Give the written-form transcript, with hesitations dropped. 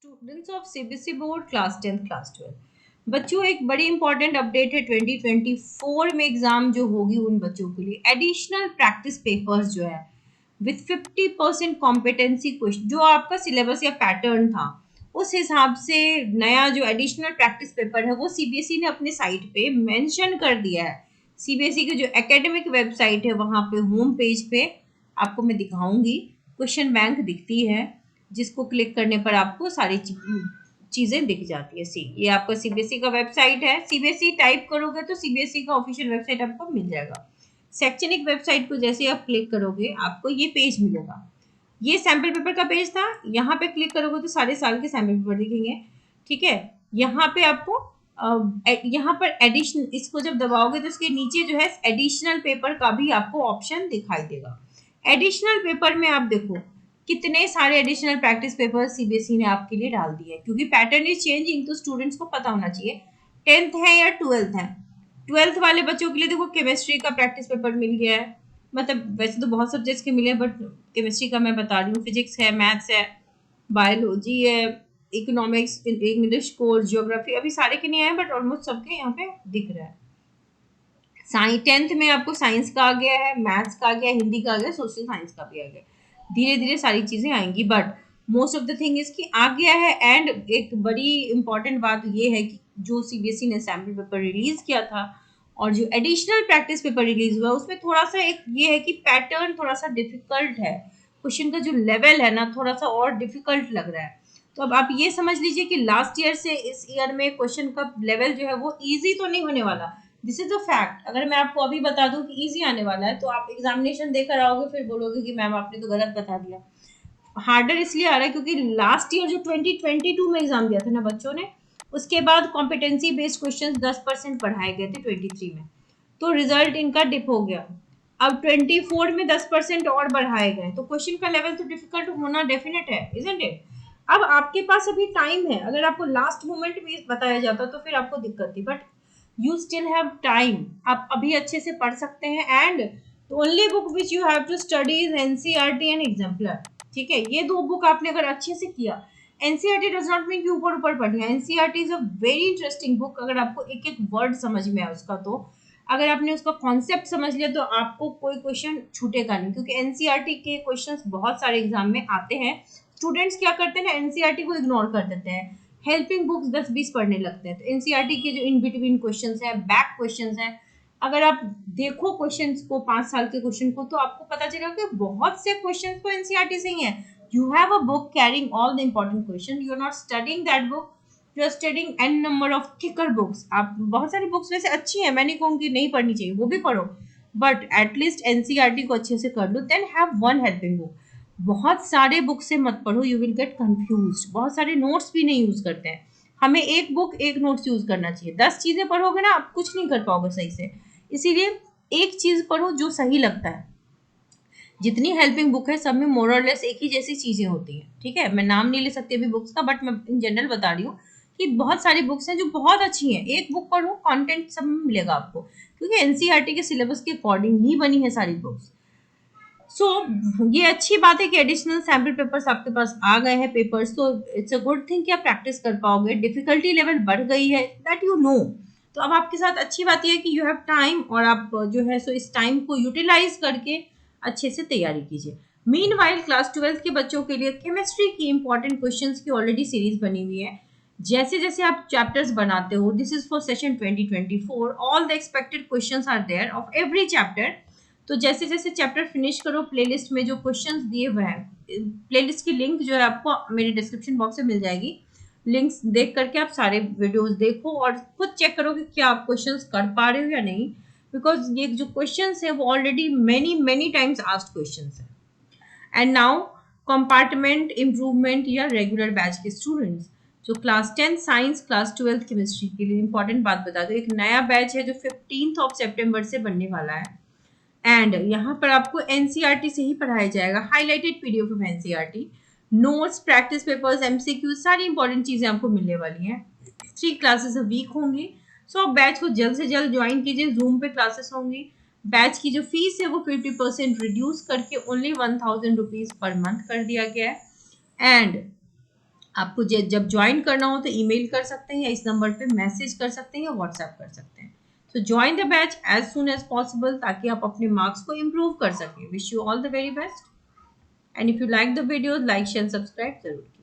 Students of CBSE board class 10 class 12 बच्चों, एक बड़ी इंपॉर्टेंट अपडेट है। 2024 में एग्जाम जो होगी उन बच्चों के लिए एडिशनल प्रैक्टिस पेपर्स जो है विथ 50% कॉम्पिटेंसी क्वेश्चन, जो आपका सिलेबस या पैटर्न था उस हिसाब से नया जो एडिशनल प्रैक्टिस पेपर है वो सीबीएसई ने अपने साइट पे मेंशन कर दिया है। सीबीएसई की जो एकेडमिक वेबसाइट है वहां पे होम पेज पे आपको मैं दिखाऊंगी, क्वेश्चन बैंक दिखती है जिसको क्लिक करने पर आपको सारी चीजें दिख जाती है। सी ये आपका सीबीएसई का वेबसाइट है, सीबीएसई टाइप करोगे तो सीबीएसई का ऑफिशियल वेबसाइट आपको मिल जाएगा। शैक्षणिक वेबसाइट को जैसे आप क्लिक करोगे आपको ये पेज मिलेगा। ये सैंपल पेपर का पेज था, यहाँ पे क्लिक करोगे तो सारे साल के सैंपल पेपर दिखेंगे। ठीक है, यहाँ पे आपको यहाँ पर एडिशन, इसको जब दबाओगे तो इसके नीचे जो है एडिशनल पेपर का भी आपको ऑप्शन दिखाई देगा। एडिशनल पेपर में आप देखो कितने सारे एडिशनल प्रैक्टिस पेपर सीबीएसई ने आपके लिए डाल दिए, क्योंकि पैटर्न इज चेंजिंग तो स्टूडेंट्स को पता होना चाहिए 10th है या 12th है। 12th वाले बच्चों के लिए देखो केमिस्ट्री का प्रैक्टिस पेपर मिल गया है, मतलब वैसे तो बहुत सब्जेक्ट्स के मिले हैं बट केमिस्ट्री का मैं बता रही हूँ। फिजिक्स है, मैथ्स है, बायोलॉजी है, इकोनॉमिक्स, इंग्लिश कोर्स, ज्योग्राफी, अभी सारे के नहीं आए बट ऑलमोस्ट सबके यहाँ पे दिख रहा है। 10th में आपको साइंस का आ गया है, मैथ्स का आ गया, हिंदी का आ गया, सोशल साइंस का भी आ गया। धीरे धीरे सारी चीजें आएंगी but most of the thing is कि आ गया है। एंड एक बड़ी इंपॉर्टेंट बात ये है कि जो सीबीएसई ने सैम्पल पेपर रिलीज किया था और जो एडिशनल प्रैक्टिस पेपर रिलीज हुआ उसमें थोड़ा सा एक ये है कि पैटर्न थोड़ा सा डिफिकल्ट है, क्वेश्चन का जो लेवल है ना थोड़ा सा और डिफिकल्ट लग रहा है। तो अब आप ये समझ लीजिए कि लास्ट ईयर से इस ईयर में क्वेश्चन का लेवल जो है वो इजी तो नहीं होने वाला। This is a fact. अगर मैं आपको अभी बता दूं कि इजी आने वाला है तो आप एग्जामिनेशन देकर आओगे फिर बोलोगे कि मैम आपने तो गलत बता दिया। हार्डर इसलिए आ रहा है क्योंकि लास्ट ईयर जो 2022 में एग्जाम दिया था ना बच्चों ने, उसके बाद कॉम्पिटेंसी बेस्ड क्वेश्चन 10% पढ़ाए गए थे 23 में, तो रिजल्ट इनका डिप हो गया। अब 24 में 10% और बढ़ाए गए तो क्वेश्चन का लेवल तो डिफिकल्ट होना डेफिनेट है, इजंट इट। अब आपके पास अभी टाइम है, अगर आपको लास्ट मोमेंट में बताया जाता तो फिर आपको दिक्कत थी, but you still have time, आप अभी अच्छे से पढ़ सकते हैं। And the only book which you have to study is NCERT and exemplar. ठीक है, ये दो बुक आपने अगर अच्छे से किया, एनसीईआरटी डज नॉट मीन कि ऊपर ऊपर पढ़िया, NCERT is a very interesting book. अगर आपको एक एक वर्ड समझ में आए उसका, तो अगर आपने उसका कॉन्सेप्ट समझ लिया तो आपको कोई क्वेश्चन छूटेगा नहीं, क्योंकि एनसीईआरटी के क्वेश्चंस बहुत सारे एग्जाम में आते हैं। स्टूडेंट्स क्या करते हैं ना, एनसीईआरटी को इग्नोर कर देते हैं, हेल्पिंग बुक्स 10-20 पढ़ने लगते हैं। तो एनसीईआरटी के जो इन बिटवीन क्वेश्चंस हैं, बैक क्वेश्चंस हैं, अगर आप देखो क्वेश्चंस को, 5 साल के क्वेश्चन को, तो आपको पता चलेगा कि बहुत से क्वेश्चंस तो एनसीईआरटी से ही हैं। You have a book carrying all the important question, you are not studying that book, you are studying an number of thicker books. आप बहुत सारी बुक्स वैसे अच्छी हैं, मैं नहीं कहूँगी नहीं पढ़नी चाहिए, वो भी पढ़ो, बट एटलीस्ट एनसीईआरटी को अच्छे से कर लो, then have one helping book. बहुत सारे बुक से मत पढ़ो, यू विल गेट कंफ्यूज्ड। बहुत सारे नोट्स भी नहीं यूज करते हैं, हमें एक बुक एक नोट्स यूज करना चाहिए। 10 चीजें पढ़ोगे ना आप कुछ नहीं कर पाओगे सही से, इसीलिए एक चीज पढ़ो जो सही लगता है। जितनी हेल्पिंग बुक है सब में मोर और लेस एक ही जैसी चीजें होती हैं। ठीक है, मैं नाम नहीं ले सकती अभी बुक्स का, बट मैं इन जनरल बता रही हूँ कि बहुत सारी बुक्स हैं जो बहुत अच्छी हैं। एक बुक पढ़ो, कंटेंट सब में मिलेगा आपको, क्योंकि एनसीईआरटी के सिलेबस के अकॉर्डिंग ही बनी है सारी बुक्स। सो ये अच्छी बात है कि एडिशनल सैम्पल पेपर्स आपके पास आ गए हैं पेपर्स, तो इट्स अ गुड थिंग कि आप प्रैक्टिस कर पाओगे। डिफिकल्टी लेवल बढ़ गई है, दैट यू नो। तो अब आपके साथ अच्छी बात यह है कि यू हैव टाइम, और आप जो है सो इस टाइम को यूटिलाइज करके अच्छे से तैयारी कीजिए। मीनवाइल क्लास 12 के बच्चों के लिए केमिस्ट्री की इंपॉर्टेंट क्वेश्चंस की ऑलरेडी सीरीज बनी हुई है। जैसे जैसे आप चैप्टर्स बनाते हो, this is for session 2024, all the expected questions are there of every chapter. तो जैसे जैसे चैप्टर फिनिश करो, प्लेलिस्ट में जो क्वेश्चंस दिए हुए हैं, प्लेलिस्ट की लिंक जो है आपको मेरे डिस्क्रिप्शन बॉक्स में मिल जाएगी। लिंक्स देख करके आप सारे वीडियोस देखो और खुद चेक करो कि क्या आप क्वेश्चंस कर पा रहे हो या नहीं, बिकॉज ये जो क्वेश्चंस है वो already many many times asked questions है। एंड नाउ कंपार्टमेंट इम्प्रूवमेंट या रेगुलर बैच के स्टूडेंट्स जो क्लास 10 साइंस, क्लास 12 केमिस्ट्री के लिए इंपॉर्टेंट बात बता दो, एक नया बैच है जो 15 सितंबर से बनने वाला है। एंड यहाँ पर आपको एनसीईआरटी से ही पढ़ाया जाएगा, highlighted PDF of NCERT, notes, practice papers, MCQ, सारी इंपॉर्टेंट चीजें आपको मिलने वाली हैं। 3 क्लासेस अ वीक होंगी। सो आप बैच को जल्द से जल्द ज्वाइन कीजिए, जूम पे क्लासेस होंगी। बैच की जो फीस है वो 50% रिड्यूस करके ओनली 1000 रुपीज पर मंथ कर दिया गया है। एंड आपको जब ज्वाइन करना हो तो ईमेल कर सकते हैं या इस नंबर पे मैसेज कर सकते हैं या व्हाट्सएप कर सकते हैं। तो join the batch as soon as possible ताकि आप अपने मार्क्स को इम्प्रूव कर सकें। Wish you all the very best and if you like the video like share subscribe जरूर कीजिए।